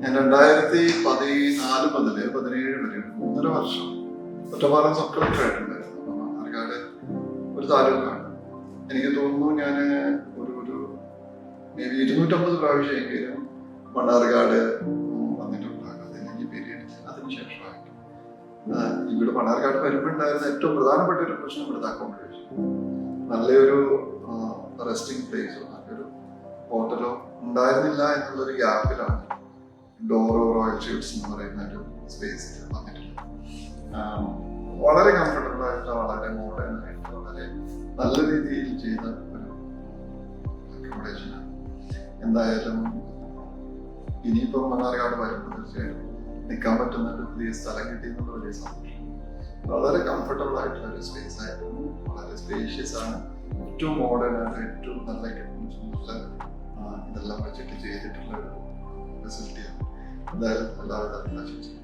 ഞാൻ 2014 മുതൽ 17 വരെ 3.5 വർഷം ഒറ്റപ്പാലം സബ് കളക്ടറായിട്ടുണ്ടായിരുന്നു. മണ്ണാർക്കാട് ഒരു താലൂക്കാണ്. എനിക്ക് തോന്നുന്നു ഞാൻ ഒരു മേ ബി 250 പ്രാവശ്യമെങ്കിലും മണ്ണാർക്കാട് വന്നിട്ടുണ്ടാകും. അതിന് പീരീഡ് അതിനുശേഷമായിട്ട് ഇവിടെ മണ്ണാർക്കാട് വരുമ്പോണ്ടായിരുന്ന ഏറ്റവും പ്രധാനപ്പെട്ട ഒരു പ്രശ്നം ഇവിടുത്തെ അക്കോമഡേഷൻ. നല്ലൊരു റെസ്റ്റിംഗ് പ്ലേസോ നല്ലൊരു ഹോട്ടലോ ഉണ്ടായിരുന്നില്ല എന്നുള്ളൊരു ഗ്യാപ്പിലാണ് ഡോറോ റോയൽ ഷീറ്റ്സ് എന്ന് പറയുന്ന ഒരു സ്പേസ് വന്നിട്ടുള്ളത്. വളരെ കംഫർട്ടബിൾ ആയിട്ടുള്ള, വളരെ മോഡേൺ ആയിട്ടുള്ള, വളരെ നല്ല രീതിയിൽ ചെയ്ത ഒരു അക്കോമഡേഷനാണ്. എന്തായാലും ഇനിയിപ്പം മണ്ണാർക്കാട് വരുമ്പോൾ തീർച്ചയായിട്ടും നിൽക്കാൻ പറ്റുന്ന ഒരു പുതിയ സ്ഥലം കിട്ടിയെന്നുള്ള വലിയ സന്തോഷം. വളരെ കംഫർട്ടബിൾ ആയിട്ടുള്ള ഒരു സ്പേസ് ആയിരുന്നു. വളരെ സ്പേഷ്യസ് ആണ്. ഏറ്റവും മോഡേൺ ആണ്. ഏറ്റവും നല്ല എക്യുപ്മെന്റ്സ് ഇതെല്ലാം വെച്ചിട്ട് ചെയ്തിട്ടുള്ള ഒരു ഫെസിലിറ്റിയാണ്. എന്തായാലും എല്ലാവരും ആശംസിക്കുന്നു.